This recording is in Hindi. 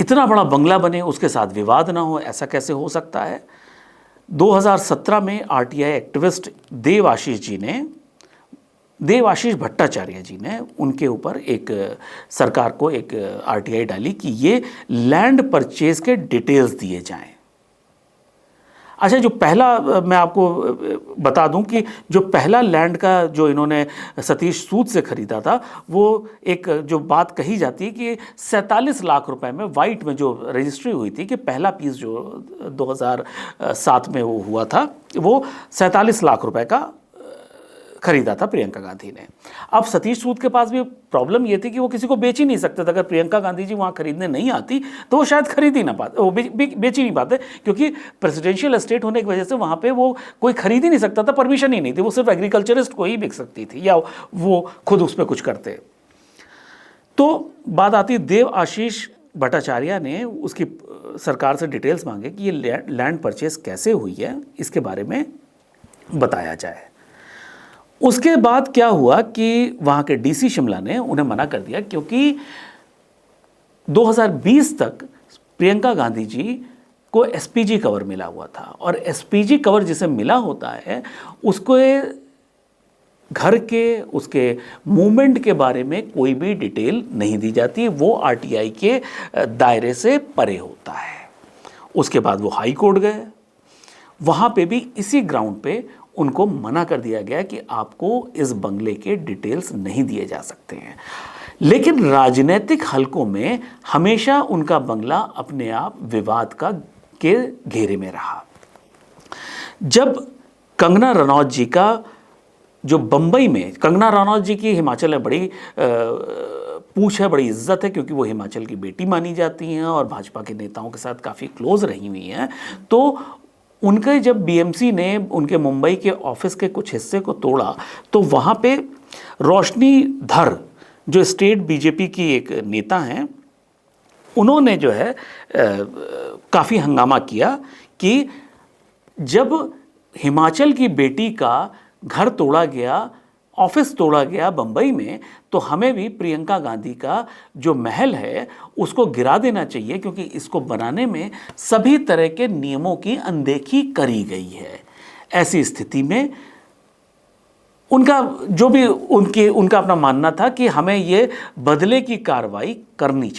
इतना बड़ा बंगला बने, उसके साथ विवाद ना हो, ऐसा कैसे हो सकता है? 2017 में आरटीआई एक्टिविस्ट देवाशीष भट्टाचार्य जी ने उनके ऊपर एक सरकार को एक आरटीआई डाली कि ये लैंड परचेज के डिटेल्स दिए जाएं। अच्छा, जो पहला मैं आपको बता दूं कि जो पहला लैंड का जो इन्होंने सतीश सूद से खरीदा था, वो एक जो बात कही जाती है कि 47 लाख रुपए में वाइट में जो रजिस्ट्री हुई थी कि पहला पीस जो 2007 में वो हुआ था, वो 47 लाख रुपए का खरीदा था प्रियंका गांधी ने। अब सतीश सूद के पास भी प्रॉब्लम ये थी कि वो किसी को बेच ही नहीं सकते थे। अगर प्रियंका गांधी जी वहाँ खरीदने नहीं आती तो वो शायद खरीद ही ना पाते, वो बेच ही नहीं पाते, क्योंकि प्रेसिडेंशियल एस्टेट होने की वजह से वहाँ पे वो कोई खरीद ही नहीं सकता था, परमिशन ही नहीं थी। वो सिर्फ एग्रीकल्चरिस्ट को ही बिक सकती थी या वो खुद उस पर कुछ करते। तो बात आती, देवाशीष भट्टाचार्य ने उसकी सरकार से डिटेल्स मांगे कि ये लैंड परचेज कैसे हुई है, इसके बारे में बताया जाए। उसके बाद क्या हुआ कि वहाँ के डीसी शिमला ने उन्हें मना कर दिया, क्योंकि 2020 तक प्रियंका गांधी जी को एसपीजी कवर मिला हुआ था, और एसपीजी कवर जिसे मिला होता है उसको घर के, उसके मूवमेंट के बारे में कोई भी डिटेल नहीं दी जाती, वो आरटीआई के दायरे से परे होता है। उसके बाद वो हाई कोर्ट गए, वहाँ पे भी इसी ग्राउंड पे उनको मना कर दिया गया कि आपको इस बंगले के डिटेल्स नहीं दिए जा सकते हैं। लेकिन राजनीतिक हलकों में हमेशा उनका बंगला अपने आप विवाद के घेरे में रहा। जब कंगना रनौत जी का जो बंबई में, कंगना रनौत जी की हिमाचल में बड़ी पूछ है, बड़ी इज्जत है, क्योंकि वो हिमाचल की बेटी मानी जाती हैं और भाजपा के नेताओं के साथ काफ़ी क्लोज रही हुई हैं। तो उनके जब बीएमसी ने उनके मुंबई के ऑफिस के कुछ हिस्से को तोड़ा, तो वहाँ पे रोशनी धर जो स्टेट बीजेपी की एक नेता हैं, उन्होंने जो है काफ़ी हंगामा किया कि जब हिमाचल की बेटी का घर तोड़ा गया, ऑफिस तोड़ा गया बंबई में, तो हमें भी प्रियंका गांधी का जो महल है उसको गिरा देना चाहिए, क्योंकि इसको बनाने में सभी तरह के नियमों की अनदेखी करी गई है। ऐसी स्थिति में उनका जो भी उनका अपना मानना था कि हमें ये बदले की कार्रवाई करनी चाहिए।